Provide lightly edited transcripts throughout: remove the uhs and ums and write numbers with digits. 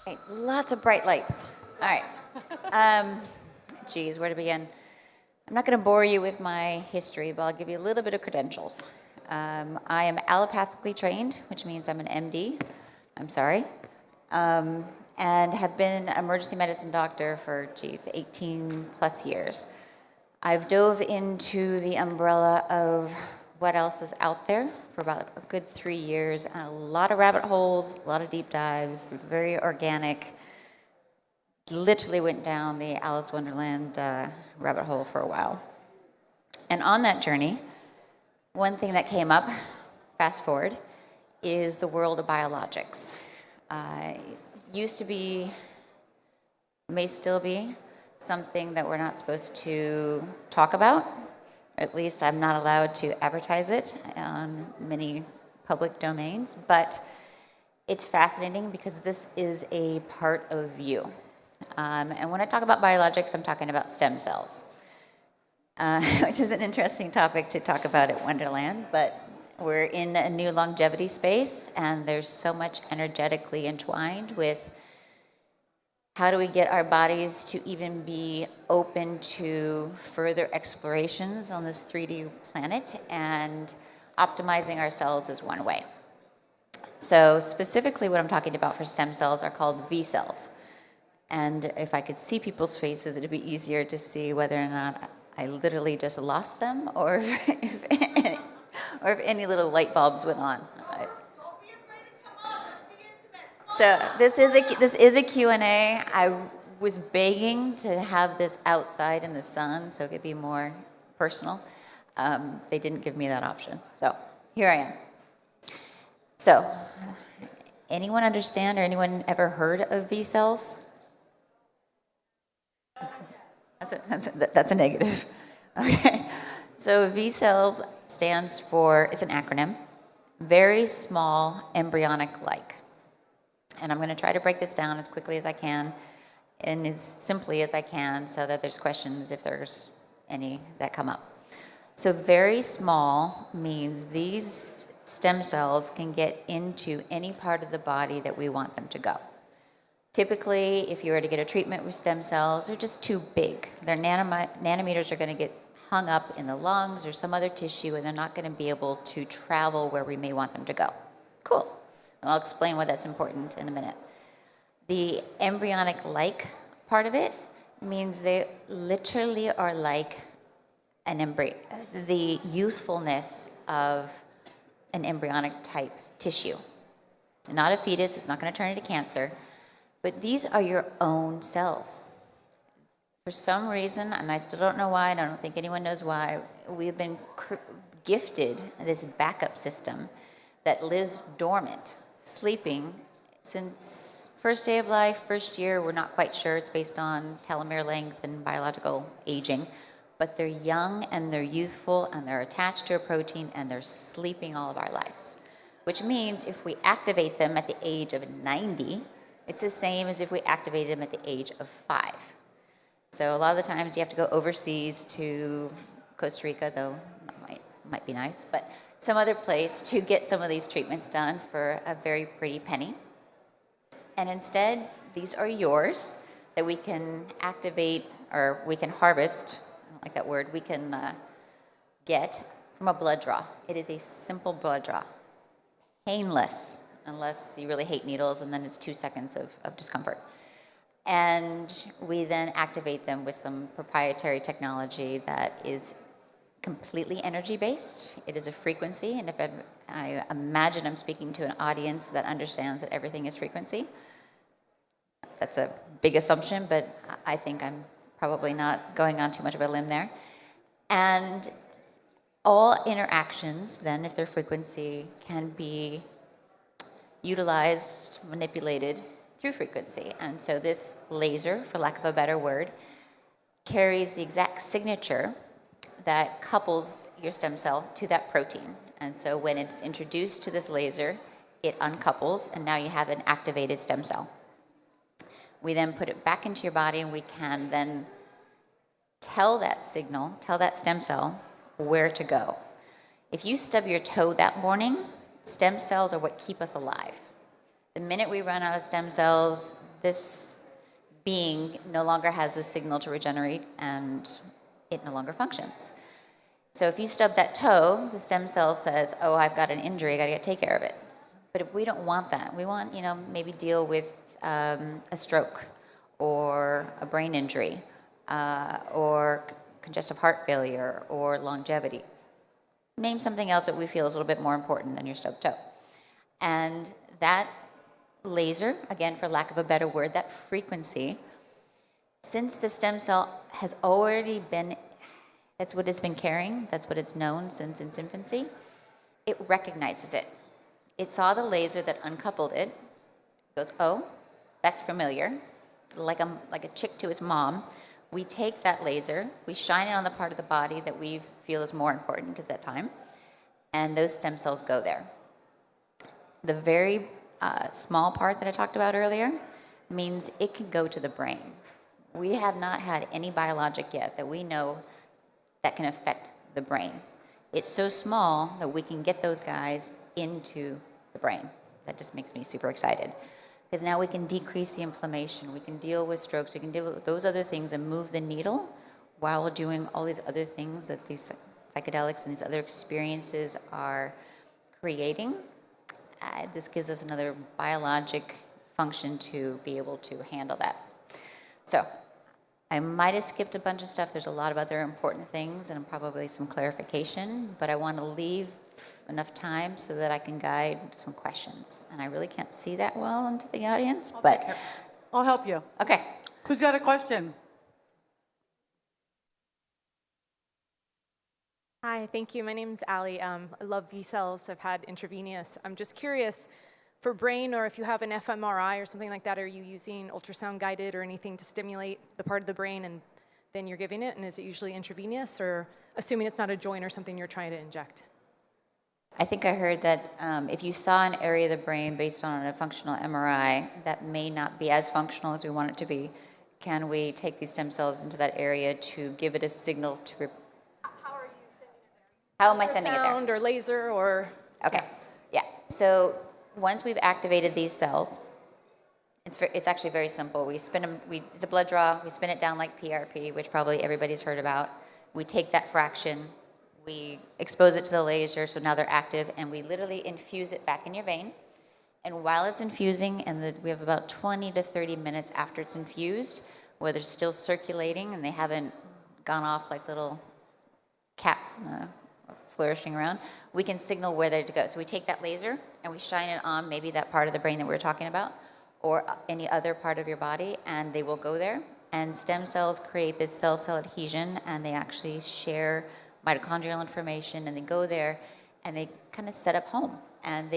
Right, lots of bright lights. All right. Geez, where to begin? I'm not going to bore you with my history, but I'll give you a little bit of credentials. I am allopathically trained, which means I'm an MD. I'm sorry. And have been an emergency medicine doctor for, 18 plus years. I've dove into the umbrella of what else is out there for about a good 3 years, and a lot of rabbit holes, a lot of deep dives, very organic. Literally went down the Alice Wonderland rabbit hole for a while. And on that journey, one thing that came up, fast forward, is the world of biologics. Used to be, may still be, something that we're not supposed to talk about. At least I'm not allowed to advertise it on many public domains, but it's fascinating because this is a part of you. And when I talk about biologics, I'm talking about stem cells, which is an interesting topic to talk about at Wonderland, but we're in a new longevity space, and there's so much energetically entwined with how do we get our bodies to even be open to further explorations on this 3D planet, and optimizing ourselves is one way. So specifically what I'm talking about for stem cells are called V cells. And if I could see people's faces, it'd be easier to see whether or not I literally just lost them, or if any little light bulbs went on. So this is a Q&A. I was begging to have this outside in the sun so it could be more personal. They didn't give me that option. So here I am. So anyone understand, or anyone ever heard of V cells? That's a negative. Okay. So V cells stands for, it's an acronym, very small embryonic-like. And I'm going to try to break this down as quickly as I can and as simply as I can so that there's questions if there's any that come up. So very small means these stem cells can get into any part of the body that we want them to go. Typically, if you were to get a treatment with stem cells, they're just too big. Their nanometers are going to get hung up in the lungs or some other tissue, and they're not going to be able to travel where we may want them to go. Cool. And I'll explain why that's important in a minute. The embryonic-like part of it means they literally are like an embryo, the youthfulness of an embryonic type tissue. Not a fetus, it's not going to turn into cancer, but these are your own cells. For some reason, and I still don't know why, and I don't think anyone knows why, we've been gifted this backup system that lives dormant, sleeping since first day of life, first year. We're not quite sure. It's based on telomere length and biological aging. But they're young and they're youthful and they're attached to a protein and they're sleeping all of our lives. Which means if we activate them at the age of 90, it's the same as if we activated them at the age of 5. So a lot of the times you have to go overseas to Costa Rica, though might be nice, but some other place to get some of these treatments done for a very pretty penny. And instead, these are yours that we can activate, or we can harvest, I don't like that word, we can get from a blood draw. It is a simple blood draw. Painless, unless you really hate needles, and then it's 2 seconds of discomfort. And we then activate them with some proprietary technology that is completely energy-based. It is a frequency, and if I imagine I'm speaking to an audience that understands that everything is frequency. That's a big assumption, but I think I'm probably not going on too much of a limb there. And all interactions, then, if they're frequency, can be utilized, manipulated through frequency. And so this laser, for lack of a better word, carries the exact signature that couples your stem cell to that protein. And so when it's introduced to this laser, it uncouples, and now you have an activated stem cell. We then put it back into your body, and we can then tell that signal, tell that stem cell where to go. If you stub your toe that morning, stem cells are what keep us alive. The minute we run out of stem cells, this being no longer has the signal to regenerate and it no longer functions. So if you stub that toe, the stem cell says, oh, I've got an injury, I gotta take care of it. But if we don't want that, we want, maybe deal with a stroke or a brain injury or congestive heart failure or longevity. Name something else that we feel is a little bit more important than your stubbed toe. And that laser, again, for lack of a better word, that frequency, since the stem cell has already been, that's what it's been carrying, that's what it's known since its infancy, it recognizes it. It saw the laser that uncoupled it, goes, oh, that's familiar, like a chick to his mom. We take that laser, we shine it on the part of the body that we feel is more important at that time, and those stem cells go there. The very small part that I talked about earlier means it can go to the brain. We have not had any biologic yet that we know that can affect the brain. It's so small that we can get those guys into the brain. That just makes me super excited. Because now we can decrease the inflammation, we can deal with strokes, we can deal with those other things and move the needle while doing all these other things that these psychedelics and these other experiences are creating. This gives us another biologic function to be able to handle that. So I might have skipped a bunch of stuff. There's a lot of other important things and probably some clarification, but I want to leave enough time so that I can guide some questions. And I really can't see that well into the audience, but I'll help you. Okay. Who's got a question? Hi, thank you. My name's Allie. I love V-cells. I've had intravenous. I'm just curious, for brain, or if you have an fMRI or something like that, are you using ultrasound guided or anything to stimulate the part of the brain and then you're giving it? And is it usually intravenous, or assuming it's not a joint or something you're trying to inject? I think I heard that if you saw an area of the brain based on a functional MRI that may not be as functional as we want it to be, can we take these stem cells into that area to give it a signal to... How are you sending it there? How am I sending it there? Sound or laser or... Okay, yeah. So once we've activated these cells, it's actually very simple. We spin them, it's a blood draw, we spin it down like PRP, which probably everybody's heard about. We take that fraction, we expose it to the laser, so now they're active, and we literally infuse it back in your vein. And while it's infusing, and we have about 20 to 30 minutes after it's infused, where they're still circulating and they haven't gone off like little cats flourishing around, we can signal where they're to go. So we take that laser and we shine it on maybe that part of the brain that we were talking about, or any other part of your body, and they will go there. And stem cells create this cell-cell adhesion, and they actually share mitochondrial information, and they go there and they kind of set up home, and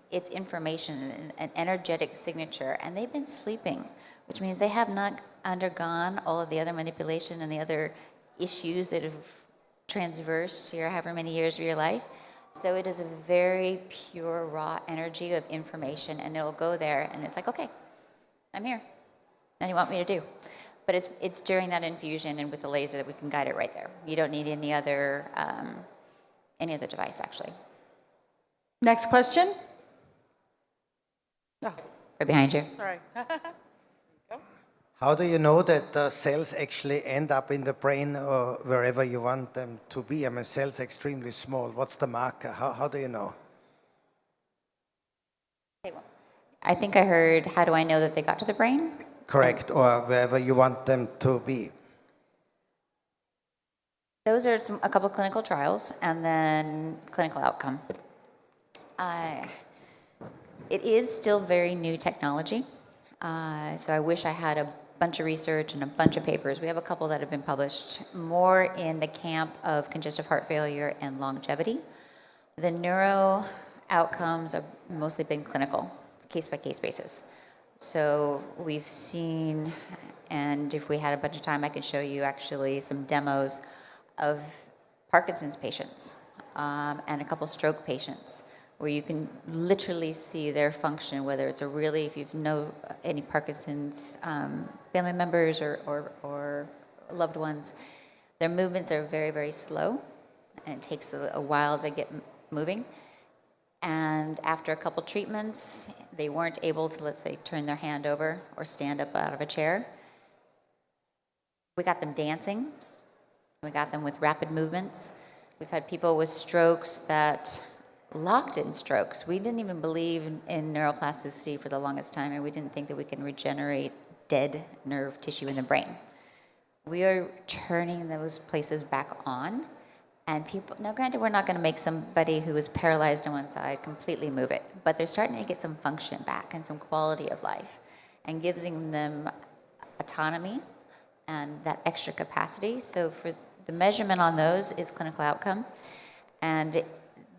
it's information, an energetic signature, and they've been sleeping, which means they have not undergone all of the other manipulation and the other issues that have transversed your however many years of your life. So it is a very pure, raw energy of information, and it'll go there, and it's like, okay, I'm here. What do you want me to do? But it's during that infusion and with the laser that we can guide it right there. You don't need any other device, actually. Next question? Oh, Right behind you. sorry. How do you know that the cells actually end up in the brain or wherever you want them to be? I mean, cells are extremely small. What's the marker? How do you know? I think I heard, how do I know that they got to the brain? Correct, or wherever you want them to be. Those are a couple clinical trials and then clinical outcome. It is still very new technology, so I wish I had a bunch of research and a bunch of papers. We have a couple that have been published, more in the camp of congestive heart failure and longevity. The neuro outcomes have mostly been clinical, case-by-case basis. So we've seen, and if we had a bunch of time, I could show you actually some demos of Parkinson's patients and a couple stroke patients, where you can literally see their function, whether it's if you know any Parkinson's family members or loved ones, their movements are very, very slow. and it takes a while to get moving. And after a couple treatments, they weren't able to, let's say, turn their hand over or stand up out of a chair. We got them dancing. We got them with rapid movements. We've had people with strokes that locked in strokes. We didn't even believe in neuroplasticity for the longest time, and we didn't think that we can regenerate dead nerve tissue in the brain. We are turning those places back on, and people, now granted, we're not going to make somebody who is paralyzed on one side completely move it, but they're starting to get some function back and some quality of life, and giving them autonomy and that extra capacity. So for the measurement on those is clinical outcome, and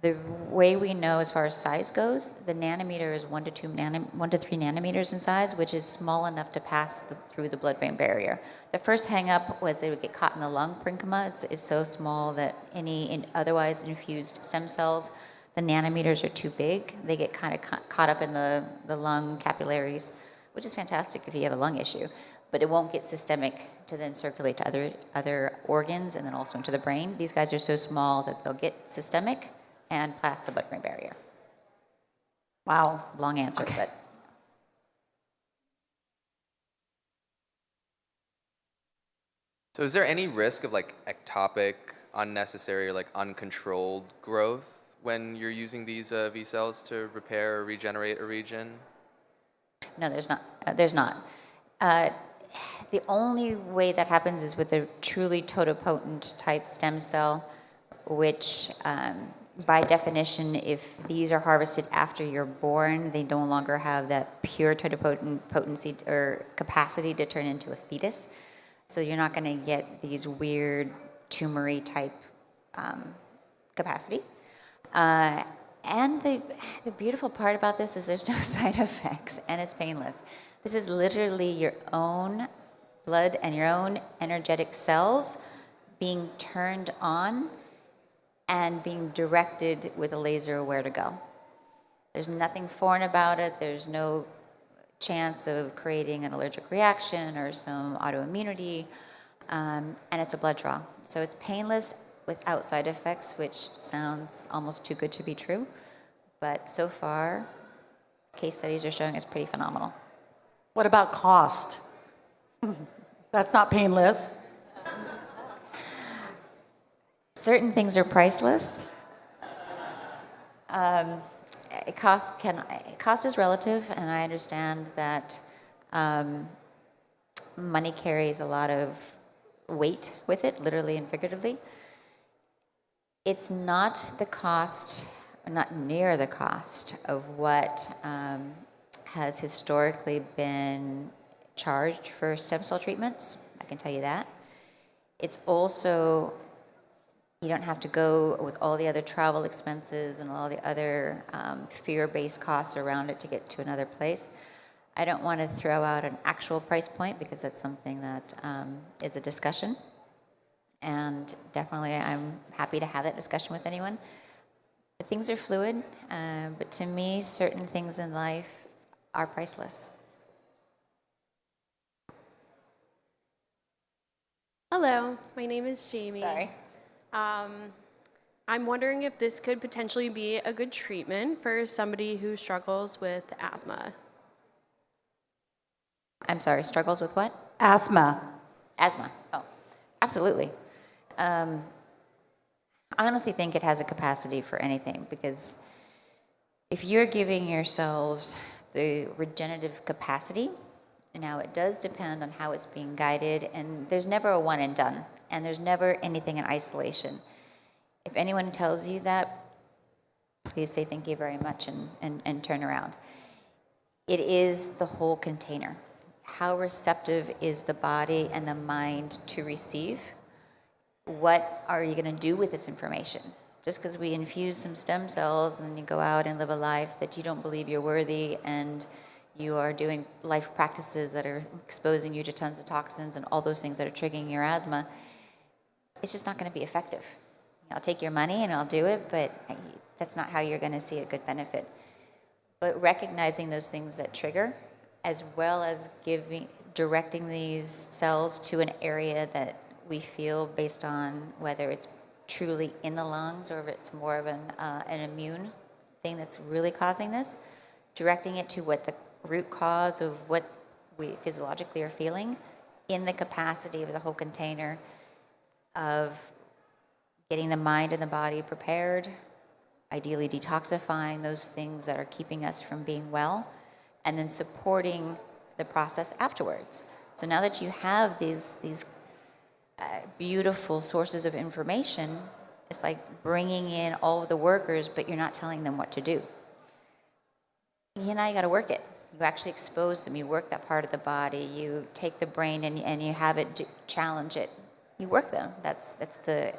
the way we know as far as size goes, the nanometer is 1 to 3 nanometers in size, which is small enough to pass through the blood-brain barrier. The first hang-up was they would get caught in the lung parenchyma. Is so small that any otherwise infused stem cells, the nanometers are too big. They get kind of caught up in the lung capillaries, which is fantastic if you have a lung issue, but it won't get systemic to then circulate to other organs and then also into the brain. These guys are so small that they'll get systemic and pass the blood-brain barrier. Wow, long answer, but. So is there any risk of like ectopic, unnecessary, or like uncontrolled growth when you're using these V cells to repair or regenerate a region? No, there's not. The only way that happens is with a truly totipotent type stem cell, which by definition, if these are harvested after you're born, they no longer have that pure totipotent potency or capacity to turn into a fetus. So you're not going to get these weird tumory type capacity. And the beautiful part about this is there's no side effects and it's painless. This is literally your own blood and your own energetic cells being turned on and being directed with a laser where to go. There's nothing foreign about it. There's no chance of creating an allergic reaction or some autoimmunity, and it's a blood draw. So it's painless without side effects, which sounds almost too good to be true, but so far, case studies are showing it's pretty phenomenal. What about cost? That's not painless. Certain things are priceless. Cost is relative, and I understand that money carries a lot of weight with it, literally and figuratively. It's not the cost, not near the cost of what has historically been charged for stem cell treatments. I can tell you that. It's also, you don't have to go with all the other travel expenses and all the other fear-based costs around it to get to another place. I don't want to throw out an actual price point because that's something that is a discussion. And definitely I'm happy to have that discussion with anyone. But things are fluid, but to me, certain things in life are priceless. Hello, my name is Jamie. Sorry. I'm wondering if this could potentially be a good treatment for somebody who struggles with asthma. I'm sorry, struggles with what? Asthma. Asthma. Oh, absolutely. I honestly think it has a capacity for anything because if you're giving yourselves the regenerative capacity, now it does depend on how it's being guided, and there's never a one and done, and there's never anything in isolation. If anyone tells you that, please say thank you very much and turn around. It is the whole container. How receptive is the body and the mind to receive? What are you going to do with this information? Just because we infuse some stem cells and you go out and live a life that you don't believe you're worthy and you are doing life practices that are exposing you to tons of toxins and all those things that are triggering your asthma, it's just not going to be effective. I'll take your money and I'll do it, but that's not how you're going to see a good benefit. But recognizing those things that trigger, as well as directing these cells to an area that we feel based on whether it's truly in the lungs or if it's more of an immune thing that's really causing this, directing it to what the root cause of what we physiologically are feeling in the capacity of the whole container of getting the mind and the body prepared, ideally detoxifying those things that are keeping us from being well, and then supporting the process afterwards. So now that you have these beautiful sources of information, it's like bringing in all of the workers, but you're not telling them what to do. You got to work it. You actually expose them. You work that part of the body. You take the brain and you have it challenge it. You work them. That's the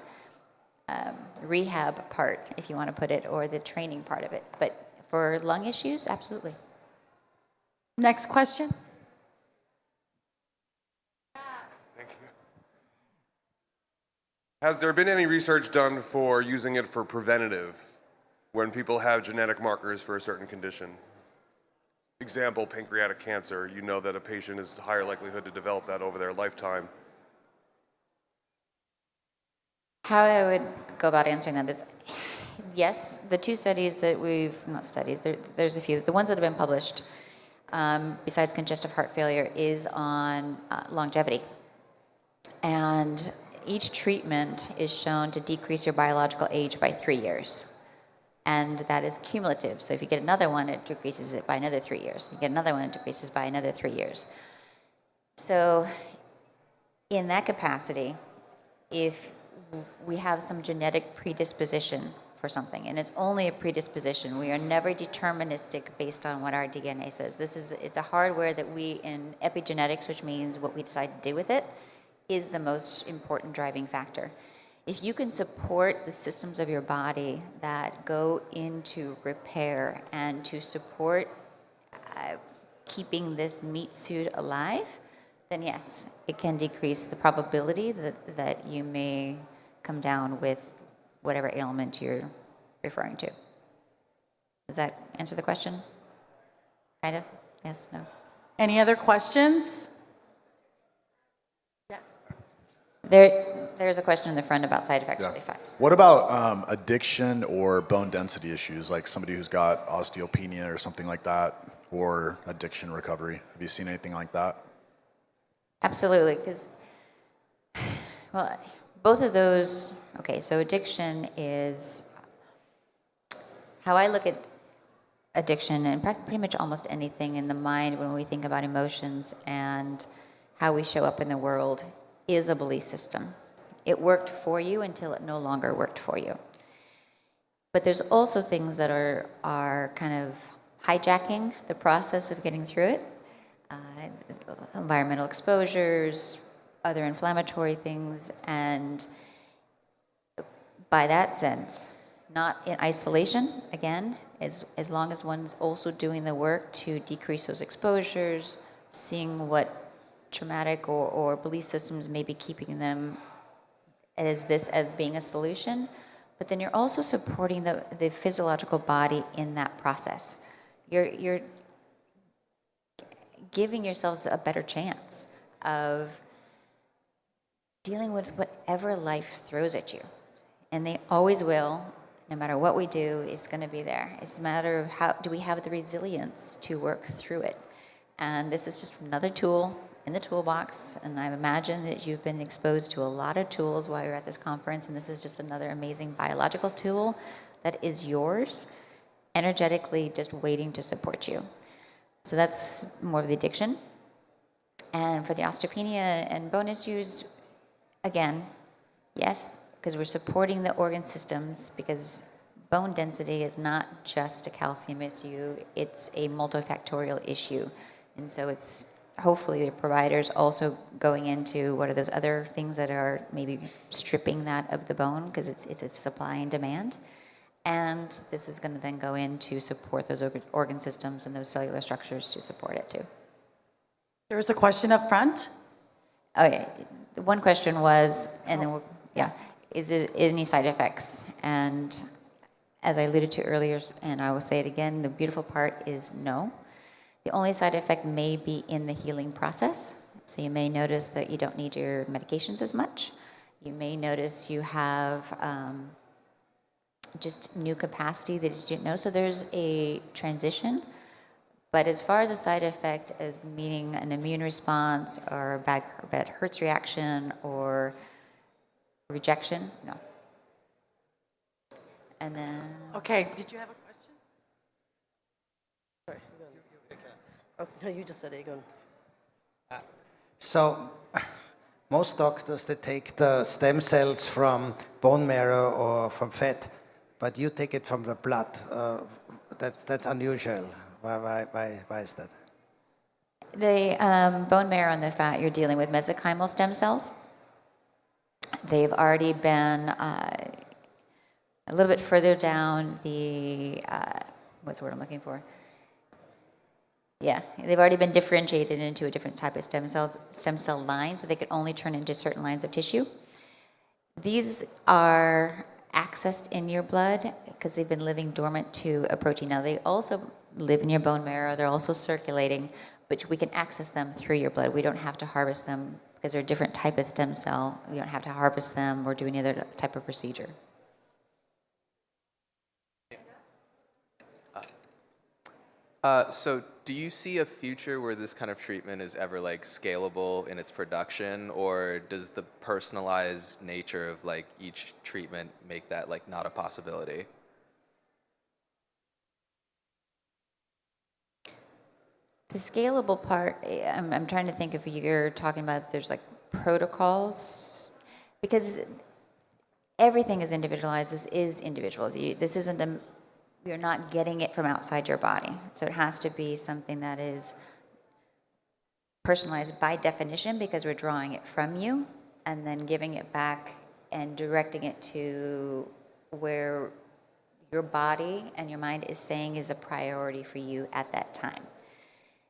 rehab part, if you want to put it, or the training part of it. But for lung issues, absolutely. Next question. Thank you. Has there been any research done for using it for preventative when people have genetic markers for a certain condition? Example, pancreatic cancer. You know that a patient is higher likelihood to develop that over their lifetime. How I would go about answering that is, yes, the two studies that there's a few. The ones that have been published, besides congestive heart failure, is on longevity. And each treatment is shown to decrease your biological age by 3 years. And that is cumulative. So if you get another one, it decreases it by another 3 years. You get another one, it decreases by another 3 years. So in that capacity, if we have some genetic predisposition for something, and it's only a predisposition, we are never deterministic based on what our DNA says. It's a hardware that we, in epigenetics, which means what we decide to do with it, is the most important driving factor. If you can support the systems of your body that go into repair and to support keeping this meat suit alive, then yes, it can decrease the probability that you may come down with whatever ailment you're referring to. Does that answer the question? Kind of? Yes, no? Any other questions? Yes. There's a question in the front about side effects Yeah. really fast. What about addiction or bone density issues, like somebody who's got osteopenia or something like that, or addiction recovery? Have you seen anything like that? Absolutely, because, well, both of those, okay, so addiction is, how I look at addiction and pretty much almost anything in the mind when we think about emotions and how we show up in the world is a belief system. It worked for you until it no longer worked for you. But there's also things that are kind of hijacking the process of getting through it. Environmental exposures, other inflammatory things, and by that sense, not in isolation, again, as long as one's also doing the work to decrease those exposures, seeing what traumatic or belief systems may be keeping them as being a solution, but then you're also supporting the physiological body in that process. You're giving yourselves a better chance of dealing with whatever life throws at you. And they always will, no matter what we do, it's going to be there. It's a matter of how do we have the resilience to work through it. And this is just another tool in the toolbox, and I imagine that you've been exposed to a lot of tools while you're at this conference, and this is just another amazing biological tool that is yours, energetically just waiting to support you. So that's more of the addiction. And for the osteopenia and bone issues, again, yes, because we're supporting the organ systems, because bone density is not just a calcium issue, it's a multifactorial issue. And so it's hopefully the providers also going into what are those other things that are maybe stripping that of the bone, because it's a supply and demand. And this is going to then go in to support those organ systems and those cellular structures to support it too. There was a question up front. Okay, the one question was, and then is it any side effects? And as I alluded to earlier, and I will say it again, the beautiful part is no. The only side effect may be in the healing process. So you may notice that you don't need your medications as much. You may notice you have just new capacity that you didn't know. So there's a transition. But as far as a side effect as meaning an immune response or a bad Hertz reaction or rejection, no. And then, Okay, did you have a question? Sorry, oh, no, you just said it. Go on. So most doctors, they take the stem cells from bone marrow or from fat, but you take it from the blood. That's unusual. Why is that? the bone marrow and the fat, you're dealing with mesenchymal stem cells. They've already been a little bit further down the, what's the word I'm looking for? Yeah, they've already been differentiated into a different type of stem cell line, so they could only turn into certain lines of tissue. These are accessed in your blood because they've been living dormant to a protein. Now, they also live in your bone marrow, they're also circulating, but we can access them through your blood. We don't have to harvest them because they're a different type of stem cell. We don't have to harvest them or do any other type of procedure. So do you see a future where this kind of treatment is ever like scalable in its production, or does the personalized nature of like each treatment make that like not a possibility? The scalable part, I'm trying to think if you're talking about if there's like protocols, because everything is individualized. This is individual. This isn't you're not getting it from outside your body. So it has to be something that is personalized by definition because we're drawing it from you and then giving it back and directing it to where your body and your mind is saying is a priority for you at that time.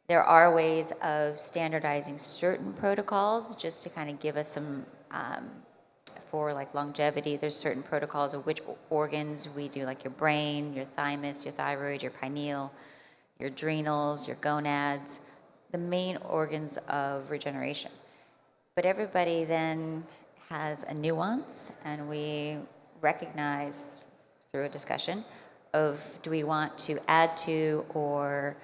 There are ways of standardizing certain protocols just to kind of give us some, for like longevity, there's certain protocols of which organs we do, like your brain, your thymus, your thyroid, your pineal, your adrenals, your gonads, the main organs of regeneration. But everybody then has a nuance, and we recognize through a discussion of do we want to add to or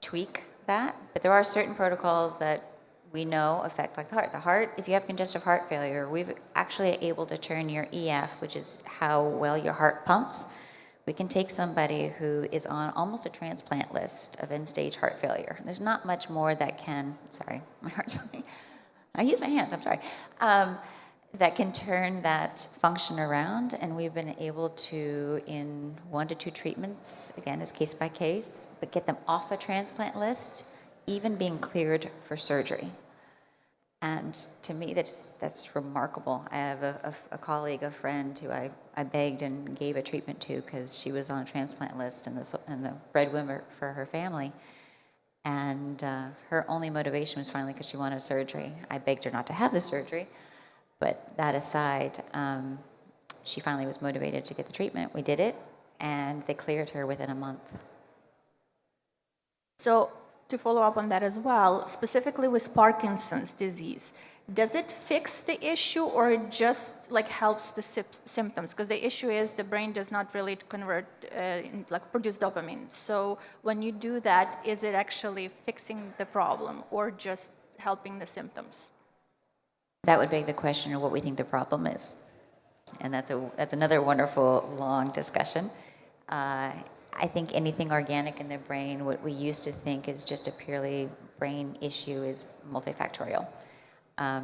tweak that. But there are certain protocols that we know affect like the heart. The heart, if you have congestive heart failure, we've actually able to turn your EF, which is how well your heart pumps. We can take somebody who is on almost a transplant list of end-stage heart failure. There's not much more that can, sorry, my heart's pumping. I use my hands, I'm sorry. That can turn that function around, and we've been able to, in 1 to 2 treatments, again, it's case by case, but get them off the transplant list, even being cleared for surgery. And to me, that's remarkable. I have a colleague, a friend who I begged and gave a treatment to because she was on a transplant list and the breadwinner for her family. And her only motivation was finally because she wanted surgery. I begged her not to have the surgery. But that aside, she finally was motivated to get the treatment. We did it, and they cleared her within a month. So to follow up on that as well, specifically with Parkinson's disease, does it fix the issue or it just like helps the symptoms? Because the issue is the brain does not really convert, like produce dopamine. So when you do that, is it actually fixing the problem or just helping the symptoms? That would beg the question of what we think the problem is. And that's another wonderful, long discussion. I think anything organic in the brain, what we used to think is just a purely brain issue, is multifactorial. I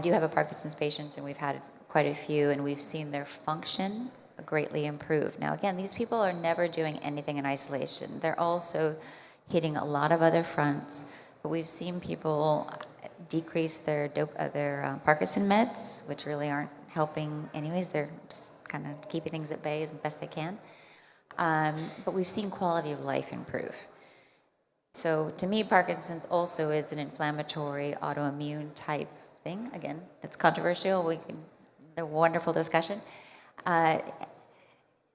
do have a Parkinson's patients, and we've had quite a few, and we've seen their function greatly improve. Now, again, these people are never doing anything in isolation. They're also hitting a lot of other fronts, but we've seen people decrease their Parkinson meds, which really aren't helping anyways. They're just kind of keeping things at bay as best they can. But we've seen quality of life improve. So to me, Parkinson's also is an inflammatory autoimmune type thing. Again, it's controversial. The wonderful discussion.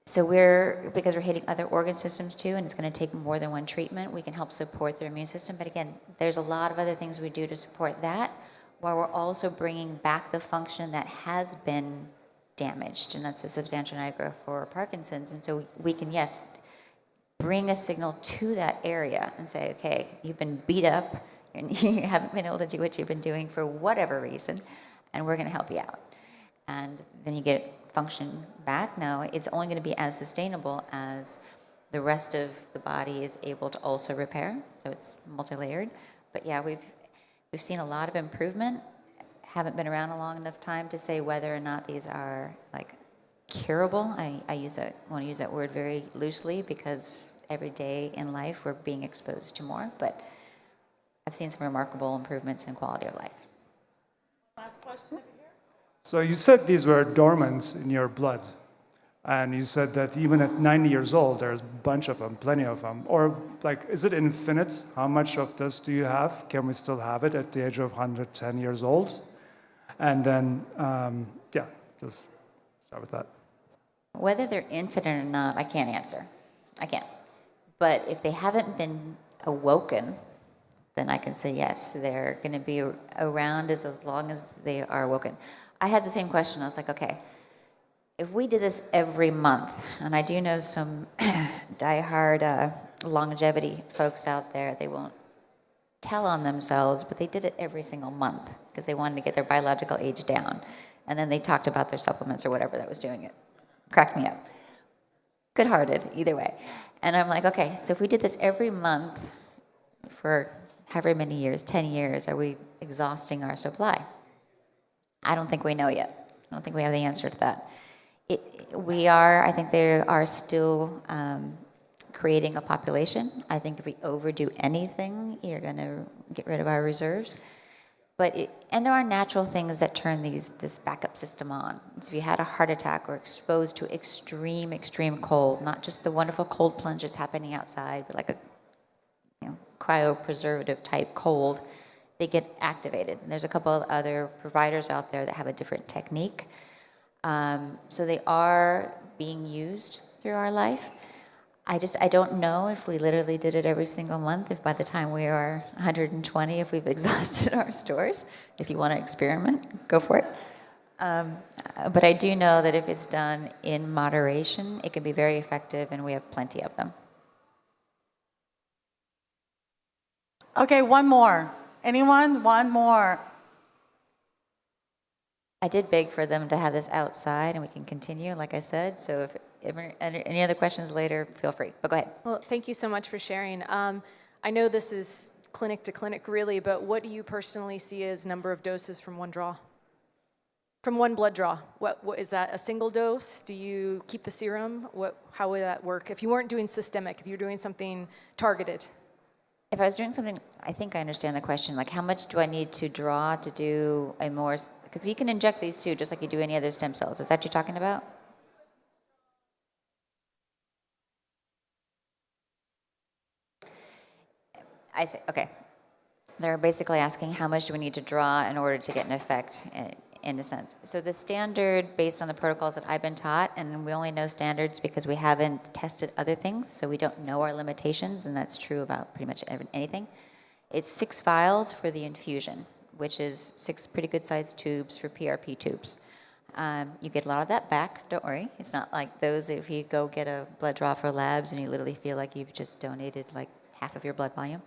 So because we're hitting other organ systems too, and it's going to take more than one treatment, we can help support their immune system. But again, there's a lot of other things we do to support that while we're also bringing back the function that has been damaged, and that's the substantia nigra for Parkinson's. And so we can, yes, bring a signal to that area and say, okay, you've been beat up, and you haven't been able to do what you've been doing for whatever reason, and we're going to help you out. And then you get function back. Now, it's only going to be as sustainable as the rest of the body is able to also repair, so it's multi-layered. But yeah, we've seen a lot of improvement. Haven't been around a long enough time to say whether or not these are like curable. I want to use that word very loosely because every day in life we're being exposed to more. But I've seen some remarkable improvements in quality of life. Last question. So you said these were dormant in your blood, and you said that even at 90 years old, there's a bunch of them, plenty of them. Or like, is it infinite? How much of this do you have? Can we still have it at the age of 110 years old? And then, just start with that. Whether they're infinite or not, I can't answer. I can't. But if they haven't been awoken, then I can say yes, they're going to be around as long as they are awoken. I had the same question. I was like, okay, if we did this every month, and I do know some diehard longevity folks out there, they won't tell on themselves, but they did it every single month because they wanted to get their biological age down. And then they talked about their supplements or whatever that was doing it. Cracked me up. Good-hearted, either way. And I'm like, okay, so if we did this every month for however many years, 10 years, are we exhausting our supply? I don't think we know yet. I don't think we have the answer to that. I think they are still creating a population. I think if we overdo anything, you're going to get rid of our reserves. And there are natural things that turn this backup system on. So if you had a heart attack or exposed to extreme cold, not just the wonderful cold plunge that's happening outside, but like a cryopreservative type cold, they get activated. And there's a couple of other providers out there that have a different technique. So they are being used through our life. I don't know if we literally did it every single month, if by the time we are 120, if we've exhausted our stores. If you want to experiment, go for it. But I do know that if it's done in moderation, it can be very effective, and we have plenty of them. Okay, one more. Anyone? One more. I did beg for them to have this outside, and we can continue, like I said. So if any other questions later, feel free. But go ahead. Well, thank you so much for sharing. I know this is clinic to clinic, really, but what do you personally see as number of doses from one draw? From one blood draw? What is that? A single dose? Do you keep the serum? How would that work? If you weren't doing systemic, if you're doing something targeted? If I was doing something, I think I understand the question. Like, how much do I need to draw to do a more? Because you can inject these too, just like you do any other stem cells. Is that what you're talking about? I see. Okay. They're basically asking how much do we need to draw in order to get an effect, in a sense. So the standard, based on the protocols that I've been taught, and we only know standards because we haven't tested other things, so we don't know our limitations, and that's true about pretty much anything. It's 6 vials for the infusion, which is 6 pretty good-sized tubes for PRP tubes. You get a lot of that back, don't worry. It's not like those if you go get a blood draw for labs and you literally feel like you've just donated like half of your blood volume.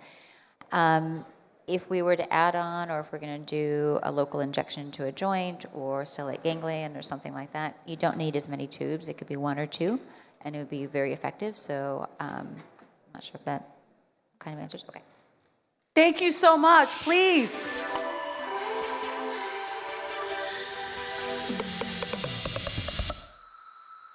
If we were to add on, or if we're going to do a local injection to a joint or stellate ganglion or something like that, you don't need as many tubes. It could be 1 or 2, and it would be very effective. So I'm not sure if that kind of answers. Okay. Thank you so much. Please.